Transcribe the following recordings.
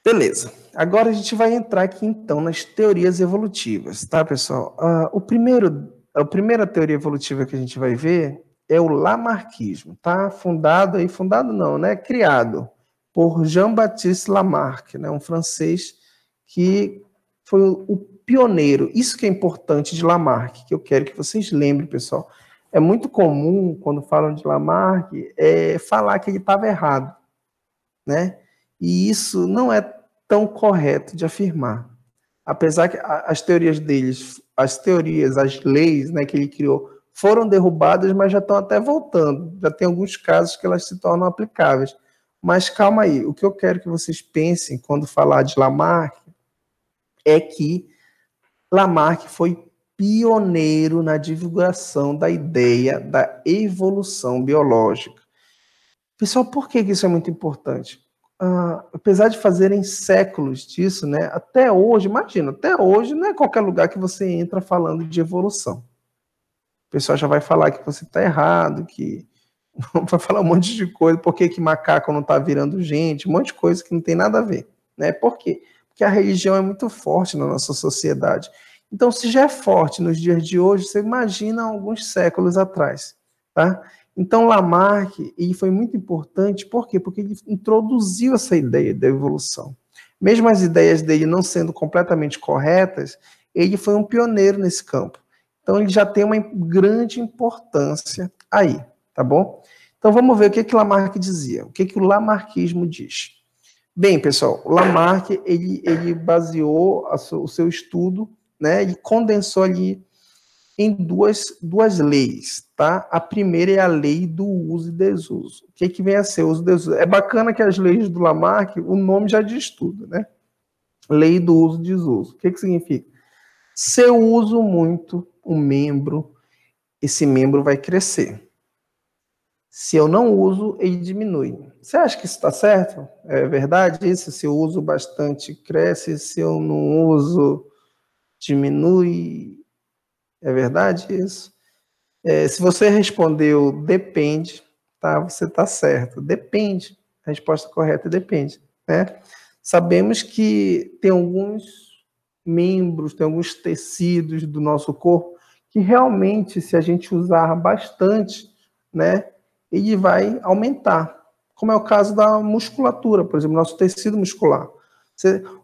Beleza. Agora a gente vai entrar aqui, então, nas teorias evolutivas, tá, pessoal? A primeira teoria evolutiva que a gente vai ver é o Lamarckismo, tá? Fundado não, né? Criado por Jean-Baptiste Lamarck, né? Um francês que foi o pioneiro. Isso que é importante de Lamarck, que eu quero que vocês lembrem, pessoal. É muito comum, quando falam de Lamarck, falar que ele estava errado, né? E isso não é tão correto de afirmar. Apesar que as teorias deles, as leis, né, que ele criou, foram derrubadas, mas já estão até voltando. Já tem alguns casos que elas se tornam aplicáveis. Mas calma aí, o que eu quero que vocês pensem quando falar de Lamarck é que Lamarck foi pioneiro na divulgação da ideia da evolução biológica. Pessoal, por que isso é muito importante? Apesar de fazerem séculos disso, né, até hoje, imagina, até hoje não é qualquer lugar que você entra falando de evolução. O pessoal já vai falar que você está errado, que vai falar um monte de coisa, por que macaco não está virando gente, um monte de coisa que não tem nada a ver. Né? Por quê? Porque a religião é muito forte na nossa sociedade. Então, se já é forte nos dias de hoje, você imagina alguns séculos atrás. Tá? Então, Lamarck, ele foi muito importante, por quê? Porque ele introduziu essa ideia da evolução. Mesmo as ideias dele não sendo completamente corretas, ele foi um pioneiro nesse campo. Então, ele já tem uma grande importância aí, tá bom? Então, vamos ver o que Lamarck dizia, o que o Lamarckismo diz. Bem, pessoal, o Lamarck, ele baseou o seu estudo, né, ele condensou ali em duas leis, tá? A primeira é a lei do uso e desuso. O que vem a ser o uso e desuso? É bacana que as leis do Lamarck, o nome já diz tudo, né? Lei do uso e desuso. O que significa? Se eu uso muito um membro, esse membro vai crescer. Se eu não uso, ele diminui. Você acha que isso está certo? É verdade isso? Se eu uso bastante, cresce. Se eu não uso, diminui. É verdade isso? Se você respondeu depende, tá? Você está certo. Depende. A resposta correta é depende. Né? Sabemos que tem alguns membros, tem alguns tecidos do nosso corpo que realmente, se a gente usar bastante, né, ele vai aumentar. Como é o caso da musculatura, por exemplo, nosso tecido muscular.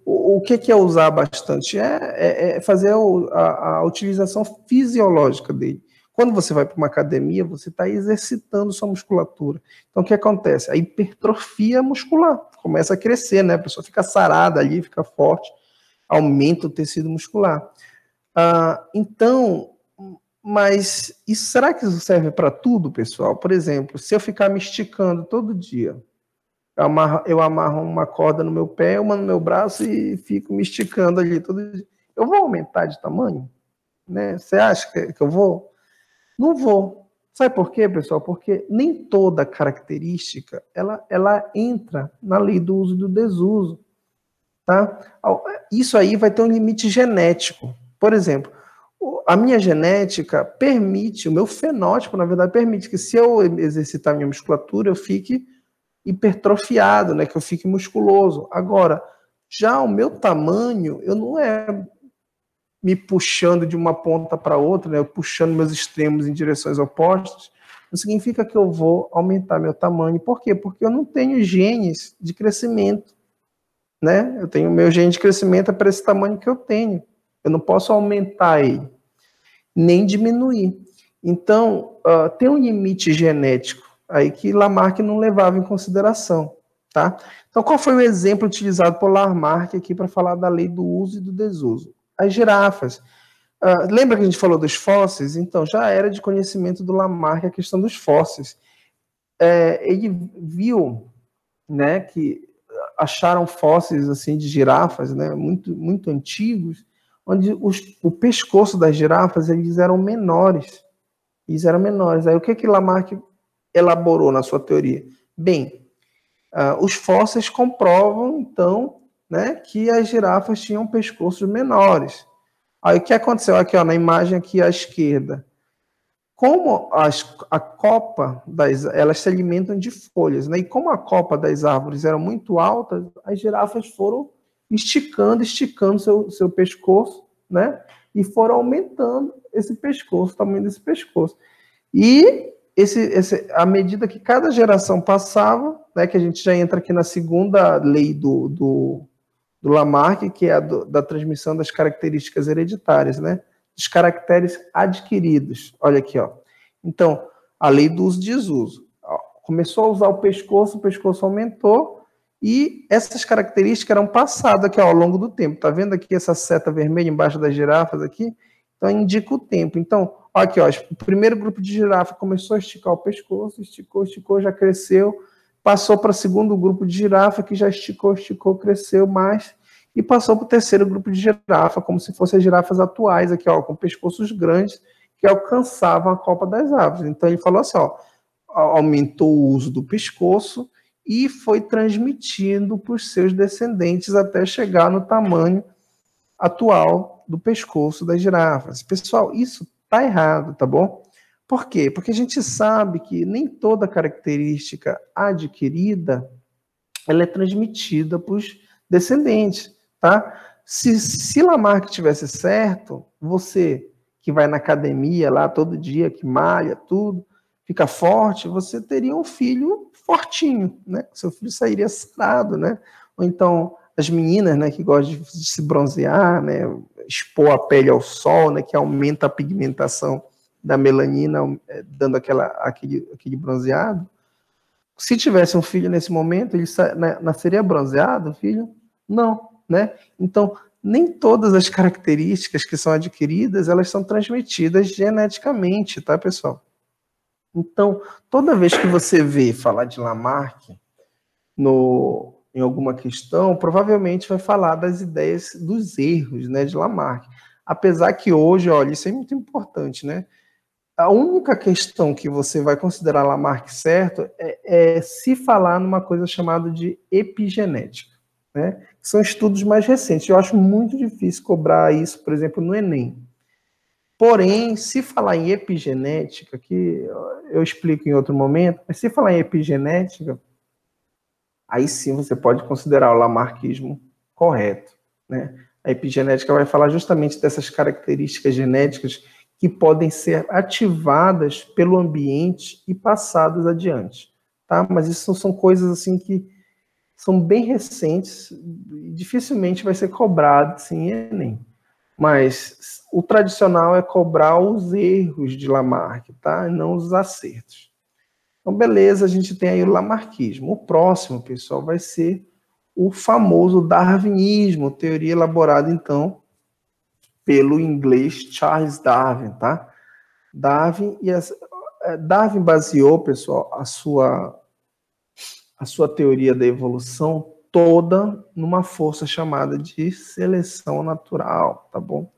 O que é usar bastante? É fazer a utilização fisiológica dele. Quando você vai para uma academia, você está exercitando sua musculatura. Então, o que acontece? A hipertrofia muscular começa a crescer, né? A pessoa fica sarada ali, fica forte, aumenta o tecido muscular. Então, mas será que isso serve para tudo, pessoal? Por exemplo, se eu ficar me esticando todo dia, eu amarro uma corda no meu pé, uma no meu braço e fico me esticando ali todo dia. Eu vou aumentar de tamanho? Né? Você acha que eu vou? Não vou. Sabe por quê, pessoal? Porque nem toda característica ela entra na lei do uso e do desuso. Tá? Isso aí vai ter um limite genético. Por exemplo, a minha genética permite, o meu fenótipo, na verdade, permite que se eu exercitar minha musculatura, eu fique hipertrofiado, né? Que eu fique musculoso. Agora, já o meu tamanho, eu não é me puxando de uma ponta para outra, né? Eu puxando meus extremos em direções opostas, não significa que eu vou aumentar meu tamanho. Por quê? Porque eu não tenho genes de crescimento, né? Eu tenho meu gene de crescimento para esse tamanho que eu tenho. Eu não posso aumentar ele, nem diminuir. Então, tem um limite genético aí que Lamarck não levava em consideração, tá? Então, qual foi o exemplo utilizado por Lamarck aqui para falar da lei do uso e do desuso? As girafas. Lembra que a gente falou dos fósseis? Então, já era de conhecimento do Lamarck a questão dos fósseis. Ele viu, né, que acharam fósseis assim de girafas, né, muito, muito antigos, onde o pescoço das girafas eles eram menores. Aí o que Lamarck elaborou na sua teoria? Bem, os fósseis comprovam, então, né, que as girafas tinham pescoços menores. Aí o que aconteceu aqui, ó, na imagem aqui à esquerda? como a copa elas se alimentam de folhas, né? E como a copa das árvores era muito alta, as girafas foram esticando seu pescoço, né? E foram aumentando esse pescoço, o tamanho desse pescoço. E à medida que cada geração passava, né, que a gente já entra aqui na segunda lei do Lamarck, que é da transmissão das características hereditárias, né? Dos caracteres adquiridos. Olha aqui, ó. Então, a lei do uso e desuso. Começou a usar o pescoço aumentou, e essas características eram passadas aqui, ó, ao longo do tempo. Tá vendo aqui essa seta vermelha embaixo das girafas aqui? Então, indica o tempo. Então, ó, aqui, ó, o primeiro grupo de girafa começou a esticar o pescoço, esticou, já cresceu, passou para o segundo grupo de girafa, que já esticou, cresceu mais, e passou para o terceiro grupo de girafa, como se fossem as girafas atuais, aqui, ó, com pescoços grandes, que alcançavam a copa das árvores. Então, ele falou assim, ó, aumentou o uso do pescoço e foi transmitindo para os seus descendentes até chegar no tamanho atual do pescoço das girafas. Pessoal, isso tá errado, tá bom? Por quê? Porque a gente sabe que nem toda característica adquirida ela é transmitida para os descendentes, tá? Se Lamarck tivesse certo, você que vai na academia lá todo dia, que malha tudo, fica forte, você teria um filho fortinho, né? Seu filho sairia sarado, né? Ou então as meninas, né, que gostam de se bronzear, né, expor a pele ao sol, né, que aumenta a pigmentação da melanina, dando aquele bronzeado. Se tivesse um filho nesse momento, ele nasceria bronzeado, filho? Não, né? Então, nem todas as características que são adquiridas, elas são transmitidas geneticamente, tá, pessoal? Então, toda vez que você vê falar de Lamarck em alguma questão, provavelmente vai falar das ideias, dos erros, né, de Lamarck. Apesar que hoje, olha, isso é muito importante, né? A única questão que você vai considerar Lamarck certo é se falar numa coisa chamada de epigenética, né? São estudos mais recentes. Eu acho muito difícil cobrar isso, por exemplo, no Enem. Porém, se falar em epigenética, que eu explico em outro momento, mas se falar em epigenética, aí sim você pode considerar o lamarckismo correto, né? A epigenética vai falar justamente dessas características genéticas que podem ser ativadas pelo ambiente e passadas adiante, tá? Mas isso são coisas assim que são bem recentes, dificilmente vai ser cobrado assim, em Enem. Mas o tradicional é cobrar os erros de Lamarck, tá? Não os acertos. Então, beleza, a gente tem aí o lamarckismo. O próximo, pessoal, vai ser o famoso darwinismo, teoria elaborada, então, pelo inglês Charles Darwin, tá? Darwin baseou, pessoal, a sua teoria da evolução toda numa força chamada de seleção natural, tá bom?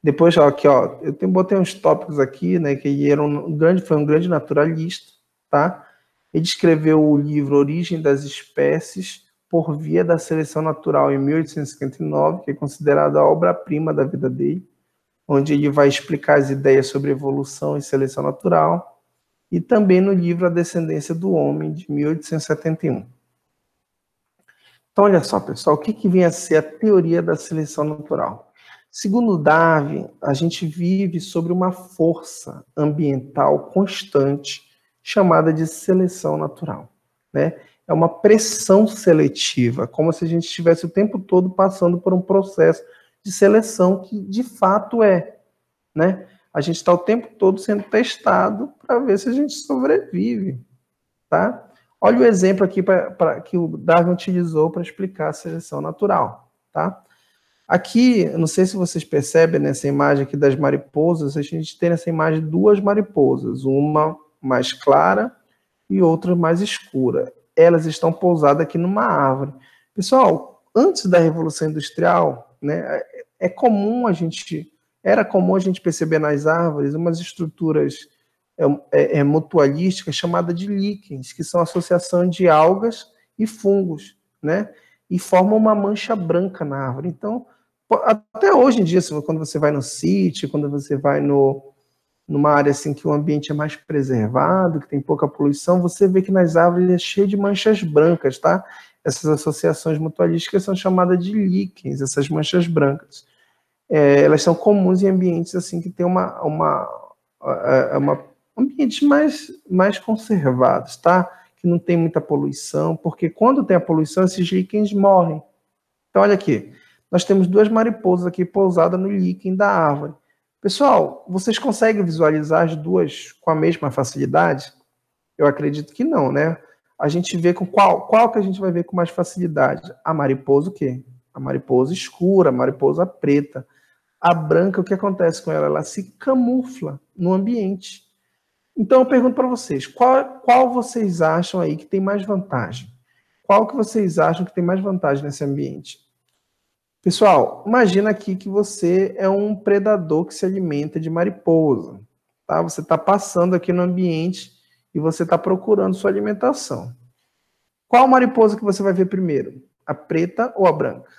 Depois, ó, aqui, ó, botei uns tópicos aqui, né, que ele foi um grande naturalista, tá? Ele escreveu o livro Origem das Espécies por via da seleção natural em 1859, que é considerada a obra-prima da vida dele, onde ele vai explicar as ideias sobre evolução e seleção natural, e também no livro A Descendência do Homem, de 1871. Então, olha só, pessoal, o que vem a ser a teoria da seleção natural? Segundo Darwin, a gente vive sobre uma força ambiental constante chamada de seleção natural, né? É uma pressão seletiva, como se a gente estivesse o tempo todo passando por um processo de seleção que de fato né? A gente está o tempo todo sendo testado para ver se a gente sobrevive, tá? Olha o exemplo aqui que o Darwin utilizou para explicar a seleção natural, tá? Aqui, não sei se vocês percebem nessa imagem aqui das mariposas, a gente tem nessa imagem duas mariposas, uma mais clara e outra mais escura. Elas estão pousadas aqui numa árvore. Pessoal, antes da Revolução Industrial, né, era comum a gente perceber nas árvores umas estruturas mutualísticas chamadas de líquens, que são associação de algas e fungos, né? E formam uma mancha branca na árvore. Então, até hoje em dia, quando você vai no sítio, quando você vai numa área assim que o ambiente é mais preservado, que tem pouca poluição, você vê que nas árvores é cheio de manchas brancas, tá? Essas associações mutualísticas são chamadas de líquens, essas manchas brancas. Elas são comuns em ambientes assim que tem ambientes mais conservados, tá? Que não tem muita poluição, porque quando tem a poluição, esses líquens morrem. Então, olha aqui, nós temos duas mariposas aqui pousadas no líquen da árvore. Pessoal, vocês conseguem visualizar as duas com a mesma facilidade? Eu acredito que não, né? A gente vê com qual que a gente vai ver com mais facilidade? A mariposa o quê? A mariposa escura, a mariposa preta. A branca, o que acontece com ela? Ela se camufla no ambiente. Então eu pergunto para vocês, qual vocês acham aí que tem mais vantagem? Qual que vocês acham que tem mais vantagem nesse ambiente? Pessoal, imagina aqui que você é um predador que se alimenta de mariposa, tá? Você está passando aqui no ambiente e você está procurando sua alimentação. Qual mariposa que você vai ver primeiro? A preta ou a branca?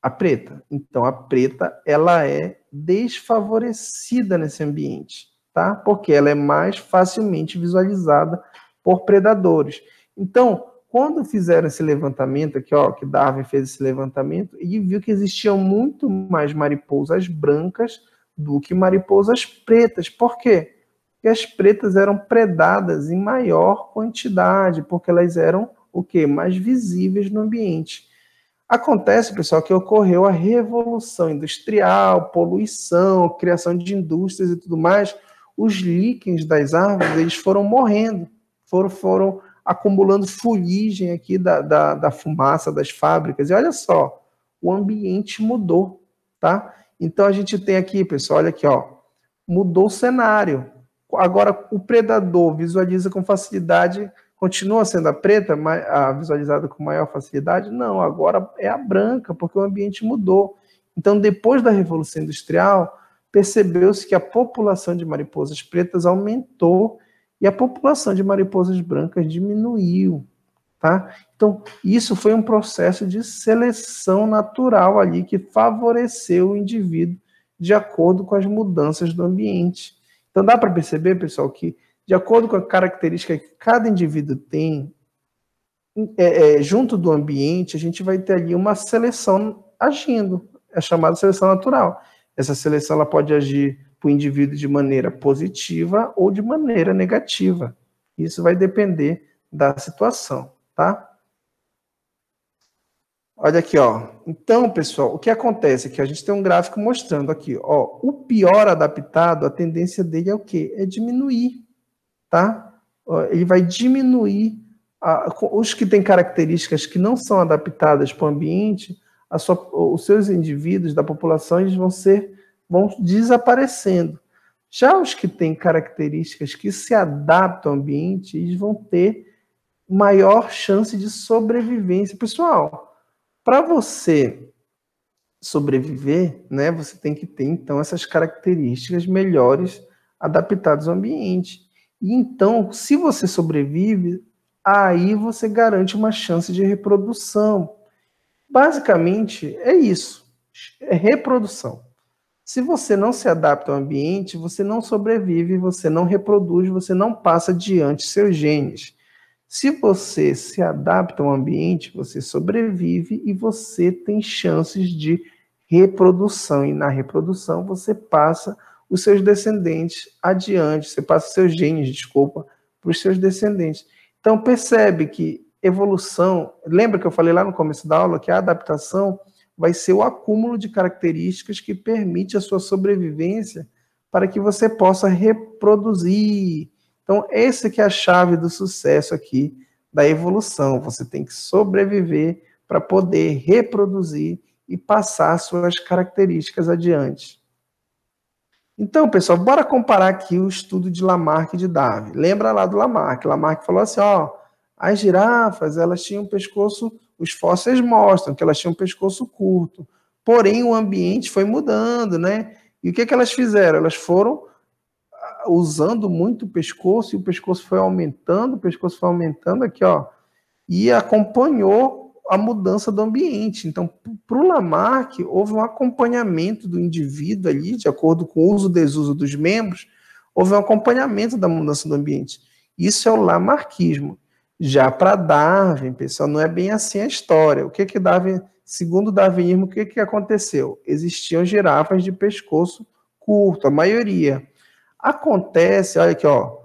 A preta. Então, a preta, ela é desfavorecida nesse ambiente, tá? Porque ela é mais facilmente visualizada por predadores. Então, quando fizeram esse levantamento aqui, ó, que Darwin fez esse levantamento, ele viu que existiam muito mais mariposas brancas do que mariposas pretas. Por quê? Porque as pretas eram predadas em maior quantidade, porque elas eram o quê? Mais visíveis no ambiente. Acontece, pessoal, que ocorreu a revolução industrial, poluição, criação de indústrias e tudo mais. Os líquens das árvores, eles foram morrendo, foram acumulando fuligem aqui da fumaça das fábricas. E olha só, o ambiente mudou, tá? Então a gente tem aqui, pessoal, olha aqui, ó, mudou o cenário. Agora o predador visualiza com facilidade. Continua sendo a preta, a visualizada com maior facilidade? Não, agora é a branca, porque o ambiente mudou. Então, depois da Revolução Industrial, percebeu-se que a população de mariposas pretas aumentou e a população de mariposas brancas diminuiu, tá? Então, isso foi um processo de seleção natural ali que favoreceu o indivíduo de acordo com as mudanças do ambiente. Então, dá para perceber, pessoal, que de acordo com a característica que cada indivíduo tem, junto do ambiente, a gente vai ter ali uma seleção agindo, é chamada seleção natural. Essa seleção ela pode agir para o indivíduo de maneira positiva ou de maneira negativa. Isso vai depender da situação, tá? Olha aqui, ó. Então, pessoal, o que acontece é que a gente tem um gráfico mostrando aqui, ó, o pior adaptado, a tendência dele é o quê? É diminuir. Tá? Ele vai diminuir os que têm características que não são adaptadas para o ambiente, os seus indivíduos da população eles vão desaparecendo. Já os que têm características que se adaptam ao ambiente, eles vão ter maior chance de sobrevivência. Pessoal, para você sobreviver, né, você tem que ter, então, essas características melhores adaptadas ao ambiente. E então, se você sobrevive, aí você garante uma chance de reprodução. Basicamente, é isso. É reprodução. Se você não se adapta ao ambiente, você não sobrevive, você não reproduz, você não passa adiante seus genes. Se você se adapta ao ambiente, você sobrevive e você tem chances de reprodução. E na reprodução, você passa os seus descendentes adiante, você passa seus genes, desculpa, para os seus descendentes. Então, percebe que evolução, lembra que eu falei lá no começo da aula que a adaptação vai ser o acúmulo de características que permite a sua sobrevivência para que você possa reproduzir. Então, essa que é a chave do sucesso aqui da evolução. Você tem que sobreviver para poder reproduzir e passar suas características adiante. Então, pessoal, bora comparar aqui o estudo de Lamarck e de Darwin. Lembra lá do Lamarck? Lamarck falou assim, ó, as girafas, elas tinham pescoço, os fósseis mostram que elas tinham um pescoço curto, porém o ambiente foi mudando, né? E o que elas fizeram? Elas foram usando muito o pescoço, e o pescoço foi aumentando, aqui, ó, e acompanhou a mudança do ambiente. Então, para o Lamarck, houve um acompanhamento do indivíduo ali, de acordo com o uso e desuso dos membros, houve um acompanhamento da mudança do ambiente. Isso é o lamarquismo. Já para Darwin, pessoal, não é bem assim a história. O que Darwin, segundo o darwinismo, o que aconteceu? Existiam girafas de pescoço curto, a maioria. Acontece, olha aqui, ó,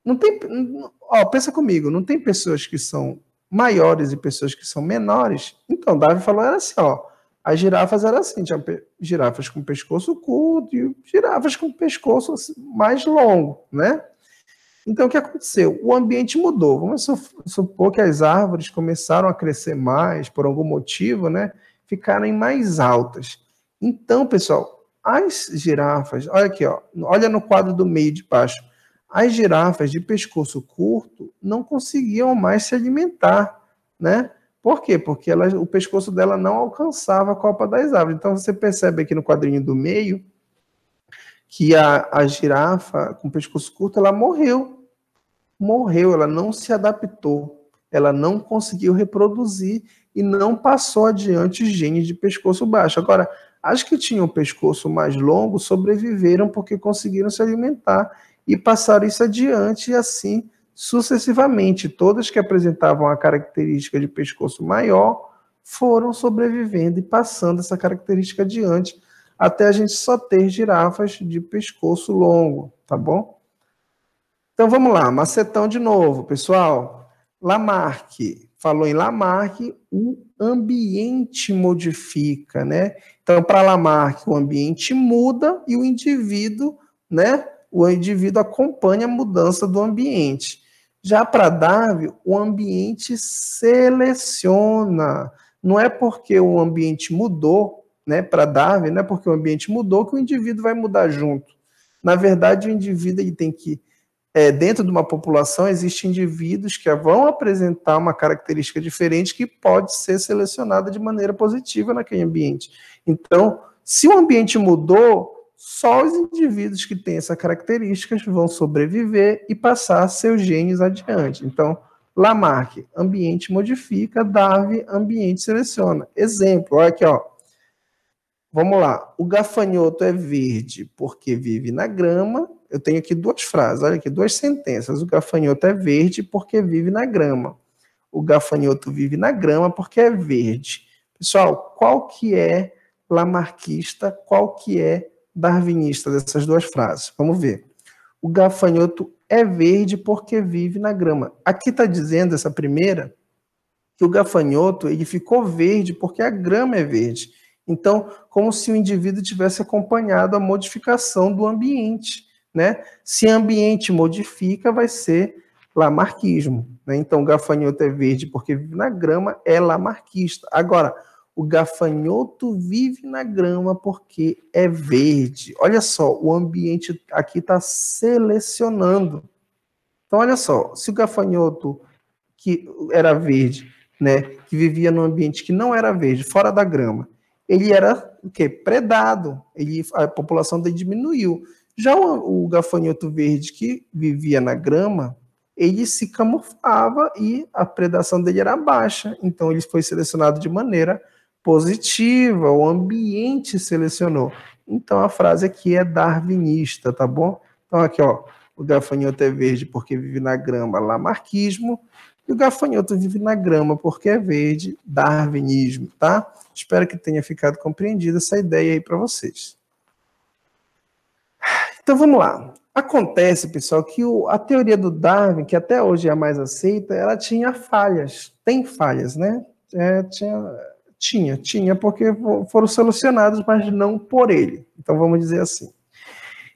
não tem, ó, pensa comigo, não tem pessoas que são maiores e pessoas que são menores? Então, Darwin falou, era assim, ó, as girafas eram assim, tinha girafas com pescoço curto e girafas com pescoço mais longo, né? Então, o que aconteceu? O ambiente mudou. Vamos supor que as árvores começaram a crescer mais, por algum motivo, né? Ficarem mais altas. Então, pessoal, as girafas, olha aqui, ó, olha no quadro do meio de baixo. As girafas de pescoço curto não conseguiam mais se alimentar, né? Por quê? Porque o pescoço dela não alcançava a copa das árvores. Então, você percebe aqui no quadrinho do meio que a girafa com pescoço curto, ela morreu, ela não se adaptou, ela não conseguiu reproduzir e não passou adiante os genes de pescoço baixo. Agora, as que tinham pescoço mais longo sobreviveram porque conseguiram se alimentar e passaram isso adiante e assim sucessivamente. Todas que apresentavam a característica de pescoço maior foram sobrevivendo e passando essa característica adiante até a gente só ter girafas de pescoço longo, tá bom? Então vamos lá, macetão de novo, pessoal. Lamarck, falou em Lamarck, o ambiente modifica, né? Então, para Lamarck, o ambiente muda e o indivíduo, né? O indivíduo acompanha a mudança do ambiente. Já para Darwin, o ambiente seleciona. Não é porque o ambiente mudou, né? Para Darwin, não é porque o ambiente mudou que o indivíduo vai mudar junto. Na verdade, o indivíduo ele tem que dentro de uma população, existem indivíduos que vão apresentar uma característica diferente que pode ser selecionada de maneira positiva naquele ambiente. Então, se o ambiente mudou, só os indivíduos que têm essas características vão sobreviver e passar seus genes adiante. Então, Lamarck, ambiente modifica, Darwin, ambiente seleciona. Exemplo, olha aqui, ó. Vamos lá. O gafanhoto é verde porque vive na grama. Eu tenho aqui duas frases, olha aqui, duas sentenças. O gafanhoto é verde porque vive na grama. O gafanhoto vive na grama porque é verde. Pessoal, qual que é lamarquista, qual que é darwinista dessas duas frases? Vamos ver. O gafanhoto é verde porque vive na grama. Aqui está dizendo, essa primeira, que o gafanhoto ele ficou verde porque a grama é verde. Então, como se o indivíduo tivesse acompanhado a modificação do ambiente, né? Se o ambiente modifica, vai ser lamarquismo, né? Então, o gafanhoto é verde porque vive na grama, é lamarquista. Agora, o gafanhoto vive na grama porque é verde. Olha só, o ambiente aqui está selecionando. Então, olha só, se o gafanhoto que era verde, né, que vivia num ambiente que não era verde, fora da grama, ele era o quê? Predado. A população dele diminuiu. Já o gafanhoto verde que vivia na grama, ele se camuflava e a predação dele era baixa. Então ele foi selecionado de maneira positiva, o ambiente selecionou. Então a frase aqui é darwinista, tá bom? Então aqui, ó, o gafanhoto é verde porque vive na grama, lamarquismo. E o gafanhoto vive na grama porque é verde, darwinismo, tá? Espero que tenha ficado compreendida essa ideia aí para vocês. Então vamos lá. Acontece, pessoal, que a teoria do Darwin, que até hoje é a mais aceita, ela tinha falhas. Tem falhas, né? Tinha, porque foram solucionadas, mas não por ele. Então vamos dizer assim.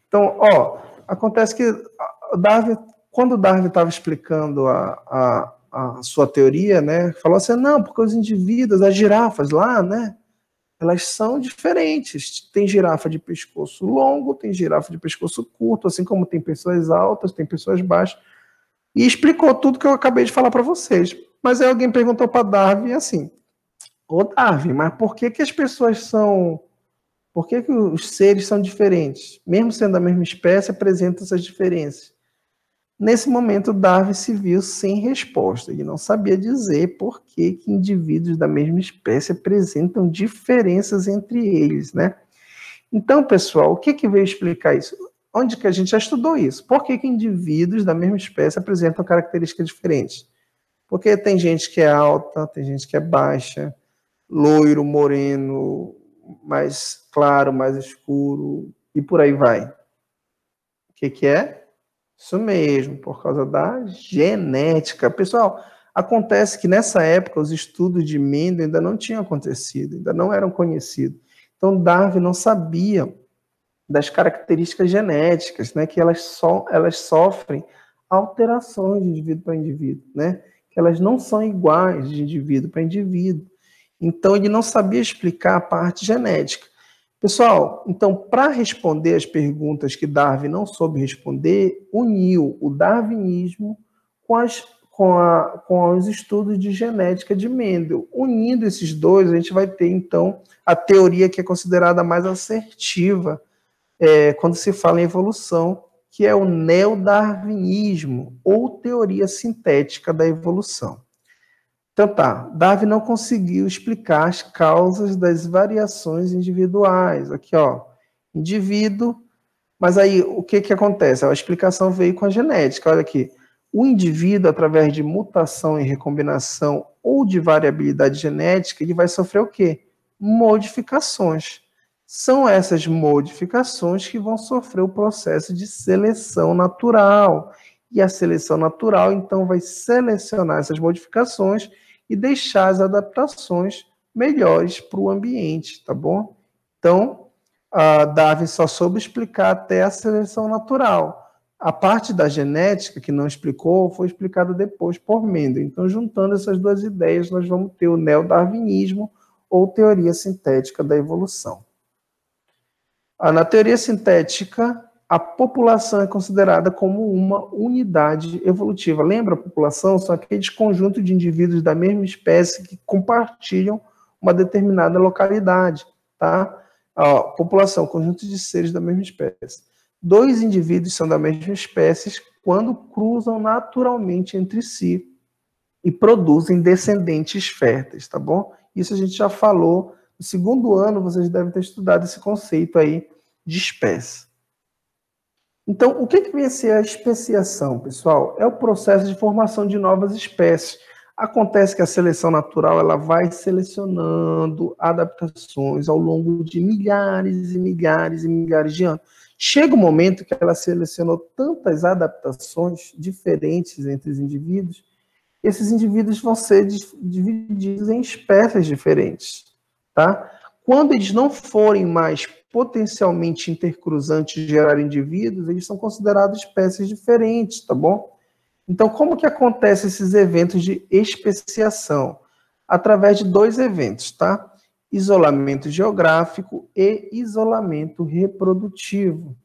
Então, ó, acontece que Darwin, quando Darwin estava explicando a sua teoria, né, falou assim, não, porque os indivíduos, as girafas lá, né, elas são diferentes. Tem girafa de pescoço longo, tem girafa de pescoço curto, assim como tem pessoas altas, tem pessoas baixas. E explicou tudo que eu acabei de falar para vocês. Mas aí alguém perguntou para Darwin assim, ô Darwin, mas por que as pessoas são... Por que os seres são diferentes? Mesmo sendo da mesma espécie, apresentam essas diferenças. Nesse momento, Darwin se viu sem resposta. Ele não sabia dizer por que indivíduos da mesma espécie apresentam diferenças entre eles, né? Então, pessoal, o que veio explicar isso? Onde que a gente já estudou isso? Por que que indivíduos da mesma espécie apresentam características diferentes? Porque tem gente que é alta, tem gente que é baixa, loiro, moreno, mais claro, mais escuro, e por aí vai. O que que é? Isso mesmo, por causa da genética. Pessoal, acontece que nessa época os estudos de Mendel ainda não tinham acontecido, ainda não eram conhecidos. Então Darwin não sabia das características genéticas, né, que elas sofrem alterações de indivíduo para indivíduo, né, que elas não são iguais de indivíduo para indivíduo. Então ele não sabia explicar a parte genética. Pessoal, então, para responder as perguntas que Darwin não soube responder, uniu o darwinismo com os estudos de genética de Mendel. Unindo esses dois, a gente vai ter, então, a teoria que é considerada mais assertiva quando se fala em evolução, que é o neodarwinismo, ou teoria sintética da evolução. Então tá, Darwin não conseguiu explicar as causas das variações individuais. Aqui, ó, indivíduo, mas aí o que que acontece? A explicação veio com a genética, olha aqui. O indivíduo, através de mutação e recombinação ou de variabilidade genética, ele vai sofrer o quê? Modificações. São essas modificações que vão sofrer o processo de seleção natural. E a seleção natural, então, vai selecionar essas modificações e deixar as adaptações melhores para o ambiente, tá bom? Então, a Darwin só soube explicar até a seleção natural. A parte da genética, que não explicou, foi explicada depois por Mendel. Então, juntando essas duas ideias, nós vamos ter o neodarwinismo ou teoria sintética da evolução. Na teoria sintética, a população é considerada como uma unidade evolutiva. Lembra, a população são aqueles conjuntos de indivíduos da mesma espécie que compartilham uma determinada localidade, tá? População, conjunto de seres da mesma espécie. Dois indivíduos são da mesma espécie quando cruzam naturalmente entre si e produzem descendentes férteis, tá bom? Isso a gente já falou. No segundo ano, vocês devem ter estudado esse conceito aí de espécie. Então, o que vem a ser a especiação, pessoal? É o processo de formação de novas espécies. Acontece que a seleção natural ela vai selecionando adaptações ao longo de milhares e milhares e milhares de anos. Chega um momento que ela selecionou tantas adaptações diferentes entre os indivíduos, esses indivíduos vão ser divididos em espécies diferentes, tá? Quando eles não forem mais potencialmente intercruzantes de gerar indivíduos, eles são considerados espécies diferentes, tá bom? Então, como que acontece esses eventos de especiação? Através de dois eventos, tá? Isolamento geográfico e isolamento reprodutivo.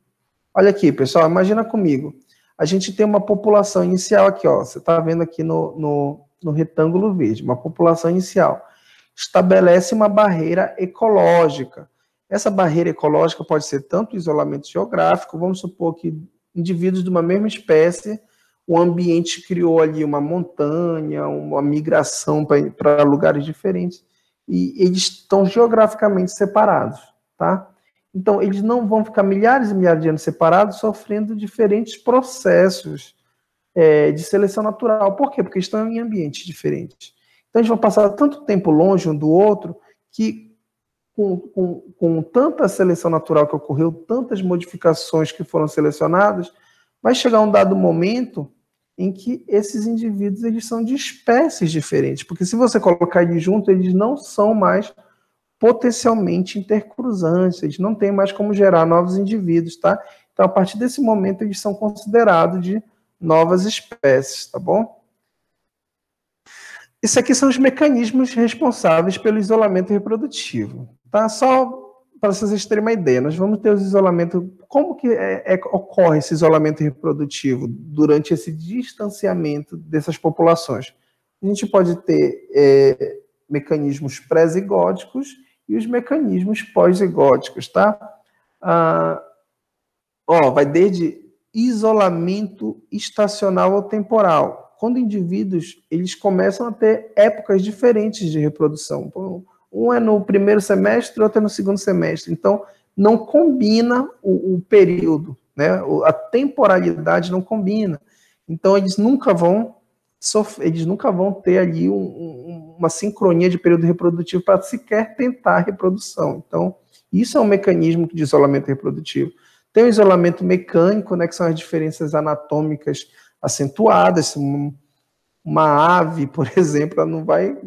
Olha aqui, pessoal, imagina comigo. A gente tem uma população inicial aqui, ó. Você está vendo aqui no retângulo verde, uma população inicial. Estabelece uma barreira ecológica. Essa barreira ecológica pode ser tanto isolamento geográfico, vamos supor que indivíduos de uma mesma espécie, o ambiente criou ali uma montanha, uma migração para lugares diferentes, e eles estão geograficamente separados, tá? Então, eles não vão ficar milhares e milhares de anos separados, sofrendo diferentes processos de seleção natural. Por quê? Porque estão em ambientes diferentes. Então, eles vão passar tanto tempo longe um do outro que, com tanta seleção natural que ocorreu, tantas modificações que foram selecionadas, vai chegar um dado momento em que esses indivíduos eles são de espécies diferentes, porque se você colocar eles juntos, eles não são mais potencialmente intercruzantes, eles não têm mais como gerar novos indivíduos, tá? Então, a partir desse momento, eles são considerados de novas espécies, tá bom? Esses aqui são os mecanismos responsáveis pelo isolamento reprodutivo, tá? Só para vocês terem uma ideia, nós vamos ter os isolamentos. Como que ocorre esse isolamento reprodutivo durante esse distanciamento dessas populações? A gente pode ter mecanismos pré-zigóticos e os mecanismos pós-zigóticos, tá? Vai desde isolamento estacional ou temporal. Quando indivíduos eles começam a ter épocas diferentes de reprodução. Um é no primeiro semestre, outro é no segundo semestre. Então, não combina o período, né? A temporalidade não combina. Então, eles nunca vão ter ali uma sincronia de período reprodutivo para sequer tentar a reprodução. Então, isso é um mecanismo de isolamento reprodutivo. Tem o isolamento mecânico, né, que são as diferenças anatômicas acentuadas. Uma ave, por exemplo, ela não vai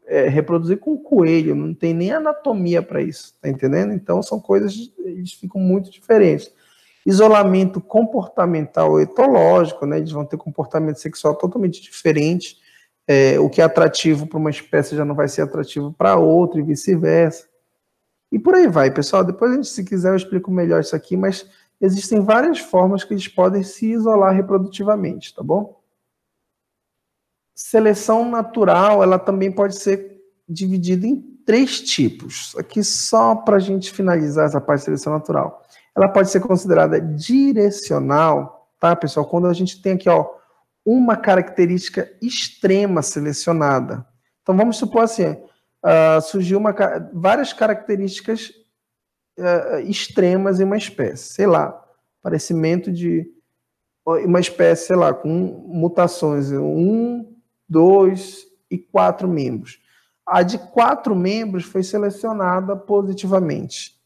reproduzir com coelho, não tem nem anatomia para isso, tá entendendo? Então, são coisas, eles ficam muito diferentes. Isolamento comportamental ou etológico, né? Eles vão ter comportamento sexual totalmente diferente. O que é atrativo para uma espécie já não vai ser atrativo para outra e vice-versa. E por aí vai, pessoal. Depois, a gente, se quiser, eu explico melhor isso aqui, mas existem várias formas que eles podem se isolar reprodutivamente, tá bom? Seleção natural, ela também pode ser dividida em 3 tipos. Aqui só para a gente finalizar essa parte de seleção natural. Ela pode ser considerada direcional, tá, pessoal? Quando a gente tem aqui, ó, uma característica extrema selecionada. Então, vamos supor assim, surgiu várias características extremas em uma espécie. Sei lá, aparecimento de uma espécie, sei lá, com mutações, 1, 2 e 4 membros. A de 4 membros foi selecionada positivamente.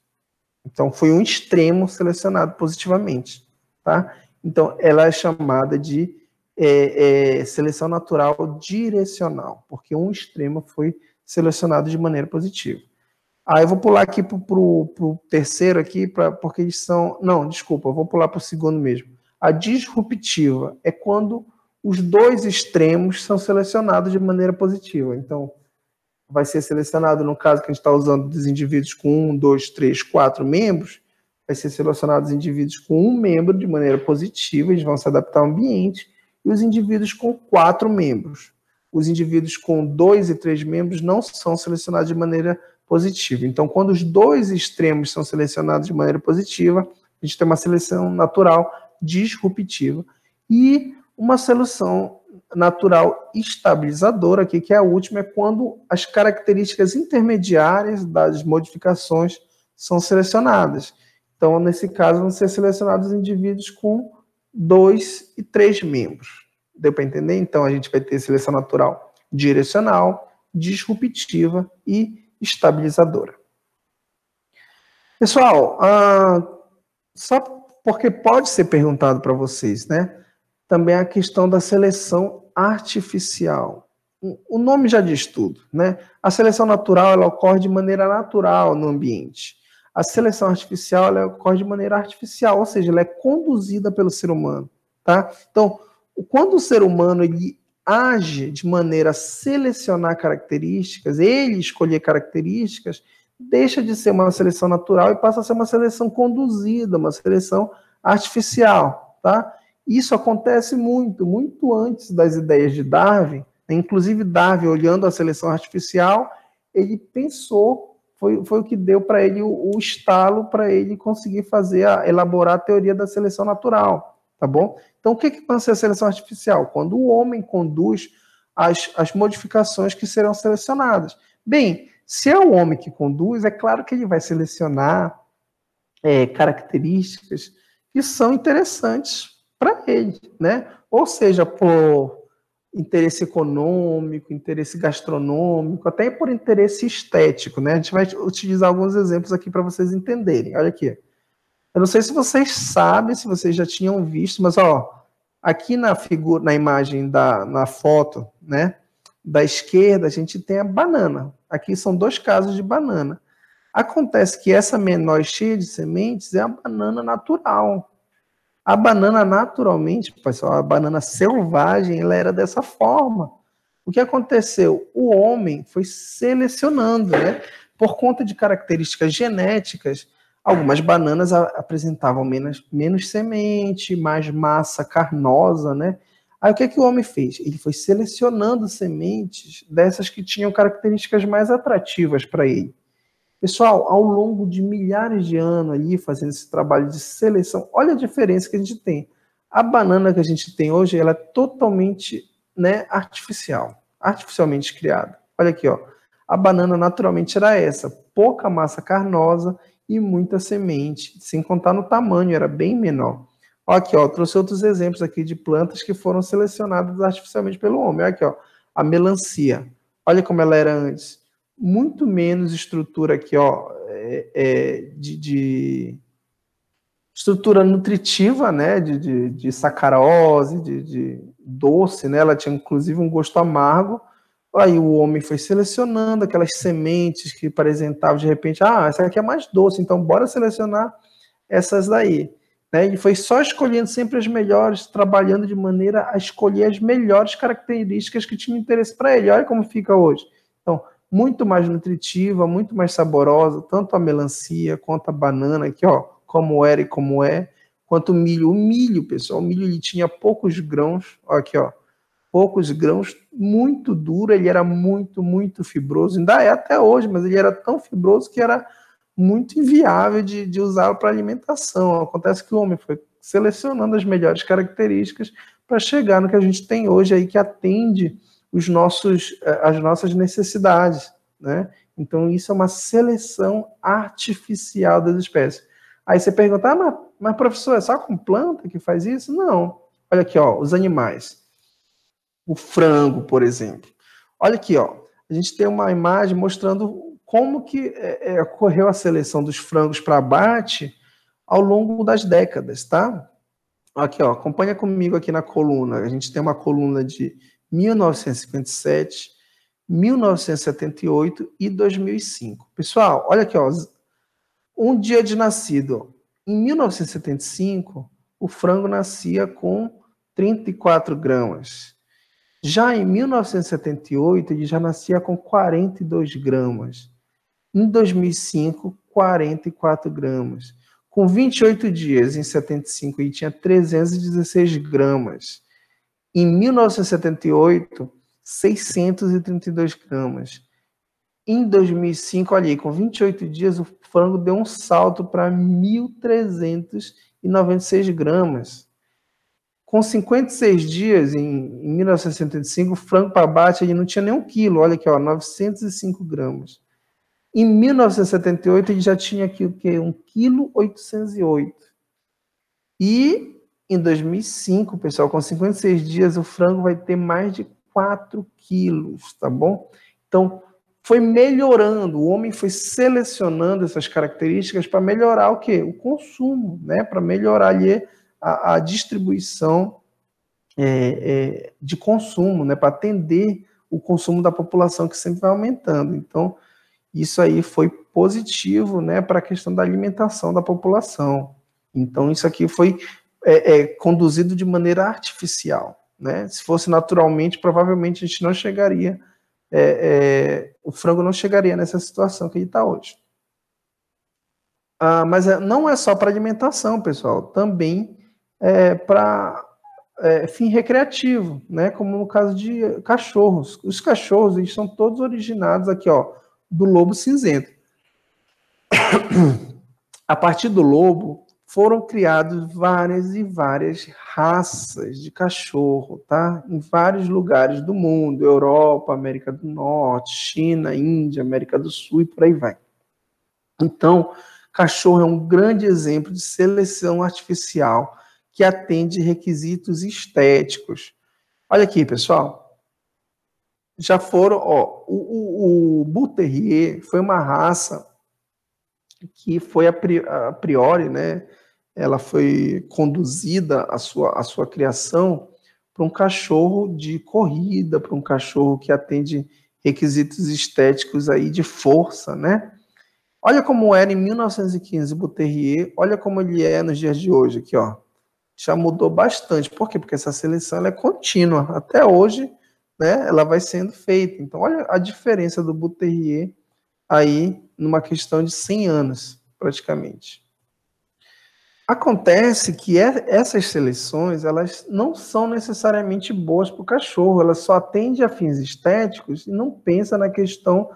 Então, foi um extremo selecionado positivamente, tá? Então, ela é chamada de seleção natural direcional, porque um extremo foi selecionado de maneira positiva. Aí eu vou pular aqui para o terceiro aqui, porque eles são... Não, desculpa, eu vou pular para o segundo mesmo. A disruptiva é quando os 2 extremos são selecionados de maneira positiva. Então, vai ser selecionado, no caso que a gente está usando dos indivíduos com 1, 2, 3, 4 membros, vai ser selecionados indivíduos com 1 membro de maneira positiva, eles vão se adaptar ao ambiente, e os indivíduos com 4 membros. Os indivíduos com 2 e 3 membros não são selecionados de maneira positiva. Então, quando os 2 extremos são selecionados de maneira positiva, a gente tem uma seleção natural disruptiva e uma seleção natural estabilizadora, aqui, que é a última, é quando as características intermediárias das modificações são selecionadas. Então, nesse caso, vão ser selecionados indivíduos com 2 e 3 membros. Deu para entender? Então, a gente vai ter seleção natural direcional, disruptiva e estabilizadora. Pessoal, só porque pode ser perguntado para vocês, né? Também a questão da seleção artificial. O nome já diz tudo, né? A seleção natural, ela ocorre de maneira natural no ambiente. A seleção artificial, ela ocorre de maneira artificial, ou seja, ela é conduzida pelo ser humano, tá? Então, quando o ser humano ele age de maneira a selecionar características, ele escolher características, deixa de ser uma seleção natural e passa a ser uma seleção conduzida, uma seleção artificial, tá? Isso acontece muito, muito antes das ideias de Darwin. Inclusive, Darwin, olhando a seleção artificial, ele pensou, foi o que deu para ele o estalo para ele conseguir elaborar a teoria da seleção natural, tá bom? Então, o que pode ser a seleção artificial? Quando o homem conduz as modificações que serão selecionadas. Bem, se é o homem que conduz, é claro que ele vai selecionar características que são interessantes para ele, né? Ou seja, por interesse econômico, interesse gastronômico, até por interesse estético, né? A gente vai utilizar alguns exemplos aqui para vocês entenderem. Olha aqui. Eu não sei se vocês sabem, se vocês já tinham visto, mas ó, aqui na figura, na imagem na foto, né, da esquerda, a gente tem a banana. Aqui são 2 casos de banana. Acontece que essa menor cheia de sementes é a banana natural. A banana, naturalmente, pessoal, a banana selvagem, ela era dessa forma. O que aconteceu? O homem foi selecionando, né? Por conta de características genéticas, algumas bananas apresentavam menos semente, mais massa carnosa, né? Aí o que o homem fez? Ele foi selecionando sementes dessas que tinham características mais atrativas para ele. Pessoal, ao longo de milhares de anos ali, fazendo esse trabalho de seleção, olha a diferença que a gente tem. A banana que a gente tem hoje, ela é totalmente, né, artificial, artificialmente criada. Olha aqui, ó. A banana naturalmente era essa, pouca massa carnosa e muita semente, sem contar no tamanho, era bem menor. Aqui, ó, trouxe outros exemplos aqui de plantas que foram selecionadas artificialmente pelo homem. Aqui, ó, a melancia. Olha como ela era antes. Muito menos estrutura aqui, ó, de estrutura nutritiva, né, de sacarose, de doce, né, ela tinha inclusive um gosto amargo. Aí o homem foi selecionando aquelas sementes que apresentavam de repente, essa aqui é mais doce, então bora selecionar essas daí. Né? E foi só escolhendo sempre as melhores, trabalhando de maneira a escolher as melhores características que tinham interesse para ele. Olha como fica hoje. Então, muito mais nutritiva, muito mais saborosa, tanto a melancia quanto a banana, aqui, ó, como era e como é, quanto o milho. O milho, pessoal, o milho ele tinha poucos grãos, ó, aqui, ó, poucos grãos, muito duro, ele era muito, muito fibroso, ainda é até hoje, mas ele era tão fibroso que era muito inviável de usá-lo para alimentação. Acontece que o homem foi selecionando as melhores características para chegar no que a gente tem hoje aí, que atende as nossas necessidades, né? Então, isso é uma seleção artificial das espécies. Aí você pergunta, mas professor, é só com planta que faz isso? Não. Olha aqui, ó, os animais. O frango, por exemplo. Olha aqui, ó, a gente tem uma imagem mostrando como que ocorreu a seleção dos frangos para abate ao longo das décadas, tá? Aqui, ó, acompanha comigo aqui na coluna. A gente tem uma coluna de 1957, 1978 e 2005. Pessoal, olha aqui, ó, um dia de nascido. Em 1975, o frango nascia com 34 gramas. Já em 1978, ele já nascia com 42 gramas. Em 2005, 44 gramas. Com 28 dias, em 75, ele tinha 316 gramas. Em 1978, 632 gramas. Em 2005, olha aí, com 28 dias, o frango deu um salto para 1.396 gramas. Com 56 dias, em 1965, o frango para abate ele não tinha nem 1 quilo. Olha aqui, ó, 905 gramas. Em 1978, ele já tinha aqui o quê? 1,808 kg. E em 2005, pessoal, com 56 dias, o frango vai ter mais de 4 quilos, tá bom? Então, foi melhorando, o homem foi selecionando essas características para melhorar o quê? O consumo, né? Para melhorar ali a distribuição de consumo, né? Para atender o consumo da população que sempre vai aumentando. Então, isso aí foi positivo, né, para a questão da alimentação da população. Então, isso aqui foi conduzido de maneira artificial, né? Se fosse naturalmente, provavelmente a gente não chegaria, o frango não chegaria nessa situação que ele está hoje. Mas não é só para alimentação, pessoal, também para fim recreativo, né? Como no caso de cachorros. Os cachorros, eles são todos originados aqui, ó, do lobo cinzento. A partir do lobo, foram criadas várias e várias raças de cachorro, tá? Em vários lugares do mundo, Europa, América do Norte, China, Índia, América do Sul e por aí vai. Então, cachorro é um grande exemplo de seleção artificial que atende requisitos estéticos. Olha aqui, pessoal. Já foram, ó, o Bull Terrier foi uma raça que foi a priori, né, ela foi conduzida a sua criação para um cachorro de corrida, para um cachorro que atende requisitos estéticos aí de força, né? Olha como era em 1915 o Bull Terrier, olha como ele é nos dias de hoje aqui, ó. Já mudou bastante. Por quê? Porque essa seleção ela é contínua. Até hoje, né, ela vai sendo feita. Então, olha a diferença do Bull Terrier aí numa questão de 100 anos, praticamente. Acontece que essas seleções, elas não são necessariamente boas para o cachorro, elas só atendem a fins estéticos e não pensam na questão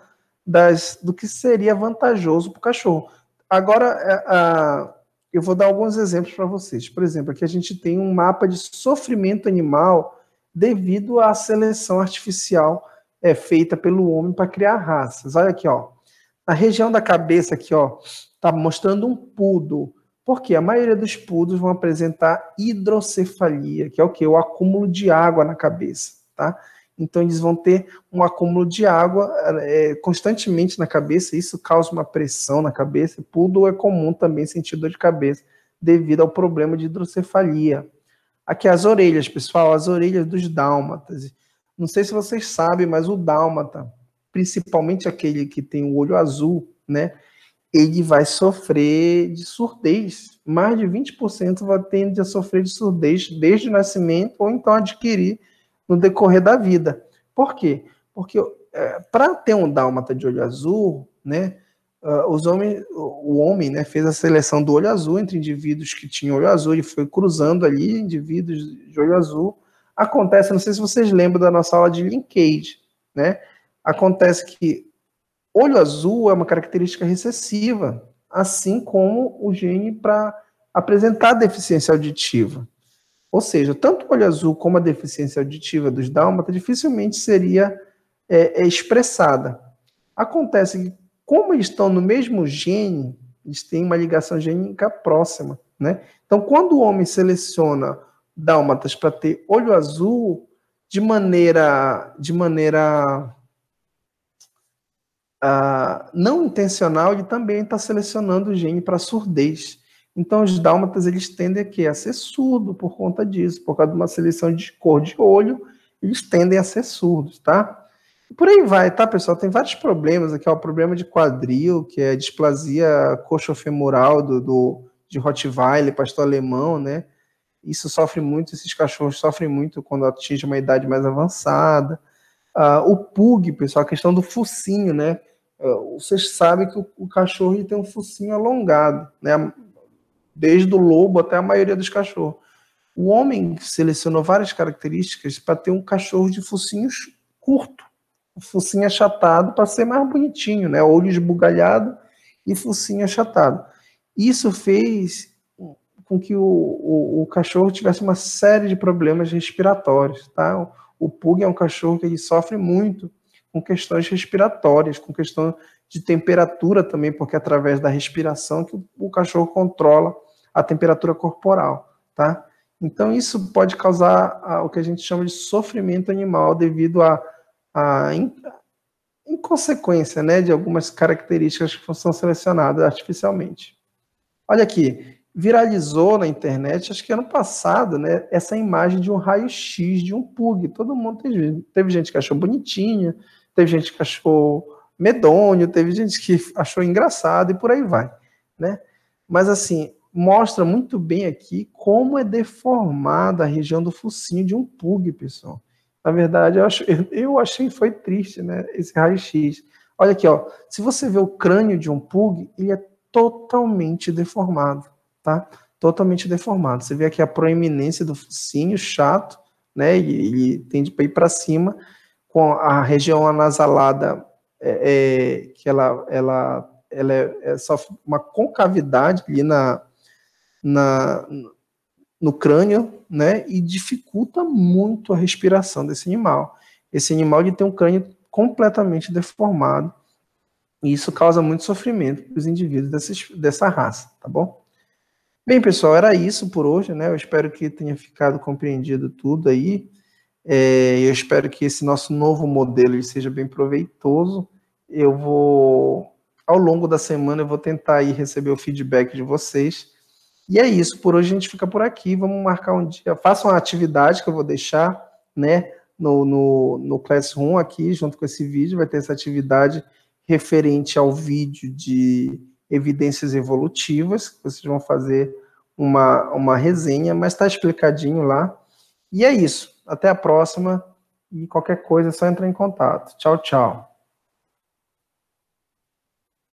do que seria vantajoso para o cachorro. Agora, eu vou dar alguns exemplos para vocês. Por exemplo, aqui a gente tem um mapa de sofrimento animal devido à seleção artificial feita pelo homem para criar raças. Olha aqui, ó. Na região da cabeça aqui, ó, tá mostrando um pudo. Porque a maioria dos pudos vão apresentar hidrocefalia, que é o quê? O acúmulo de água na cabeça, tá? Então, eles vão ter um acúmulo de água constantemente na cabeça, isso causa uma pressão na cabeça. Pudo é comum também sentir dor de cabeça, devido ao problema de hidrocefalia. Aqui as orelhas, pessoal, as orelhas dos dálmatas. Não sei se vocês sabem, mas o dálmata, principalmente aquele que tem o olho azul, né? Ele vai sofrer de surdez. Mais de 20% vai tender a sofrer de surdez desde o nascimento ou então adquirir no decorrer da vida. Por quê? Porque para ter um dálmata de olho azul, né, o homem, né, fez a seleção do olho azul entre indivíduos que tinham olho azul, ele foi cruzando ali indivíduos de olho azul. Acontece, não sei se vocês lembram da nossa aula de linkage, né? Acontece que olho azul é uma característica recessiva, assim como o gene para apresentar deficiência auditiva. Ou seja, tanto o olho azul como a deficiência auditiva dos dálmatas dificilmente seria expressada. Acontece que, como eles estão no mesmo gene, eles têm uma ligação gênica próxima, né? Então, quando o homem seleciona dálmatas para ter olho azul, de maneira não intencional, ele também está selecionando o gene para surdez. Então, os dálmatas, eles tendem a ser surdo por conta disso, por causa de uma seleção de cor de olho, eles tendem a ser surdos, tá? E por aí vai, tá, pessoal? Tem vários problemas aqui, ó, o problema de quadril, que é a displasia coxofemoral de Rottweiler, pastor alemão, né? Isso sofre muito, esses cachorros sofrem muito quando atingem uma idade mais avançada. O pug, pessoal, a questão do focinho, né? Vocês sabem que o cachorro tem um focinho alongado, né? Desde o lobo até a maioria dos cachorros. O homem selecionou várias características para ter um cachorro de focinho curto, focinho achatado para ser mais bonitinho, né? Olho esbugalhado e focinho achatado. Isso fez com que o cachorro tivesse uma série de problemas respiratórios, tá? O pug é um cachorro que ele sofre muito com questões respiratórias, com questão de temperatura também, porque é através da respiração que o cachorro controla a temperatura corporal, tá? Então, isso pode causar o que a gente chama de sofrimento animal devido a inconsequência, né, de algumas características que são selecionadas artificialmente. Olha aqui, viralizou na internet, acho que ano passado, né, essa imagem de um raio-x de um pug. Todo mundo teve gente que achou bonitinha, teve gente que achou medonho, teve gente que achou engraçado e por aí vai, né? Mas assim, mostra muito bem aqui como é deformada a região do focinho de um pug, pessoal. Na verdade, eu achei foi triste, né, esse raio-x. Olha aqui, ó, se você vê o crânio de um pug, ele é totalmente deformado, tá? Totalmente deformado. Você vê aqui a proeminência do focinho chato, né? Ele tende para ir para cima, com a região anasalada, que ela sofre uma concavidade ali no crânio, né? E dificulta muito a respiração desse animal. Esse animal ele tem um crânio completamente deformado. E isso causa muito sofrimento para os indivíduos dessa raça, tá bom? Bem, pessoal, era isso por hoje, né? Eu espero que tenha ficado compreendido tudo aí. Eu espero que esse nosso novo modelo seja bem proveitoso. Ao longo da semana, eu vou tentar aí receber o feedback de vocês. E é isso, por hoje a gente fica por aqui. Vamos marcar um dia. Faça uma atividade que eu vou deixar, né? No Classroom aqui, junto com esse vídeo, vai ter essa atividade referente ao vídeo de evidências evolutivas, que vocês vão fazer uma resenha, mas está explicadinho lá. E é isso. Até a próxima. E qualquer coisa é só entrar em contato. Tchau, tchau.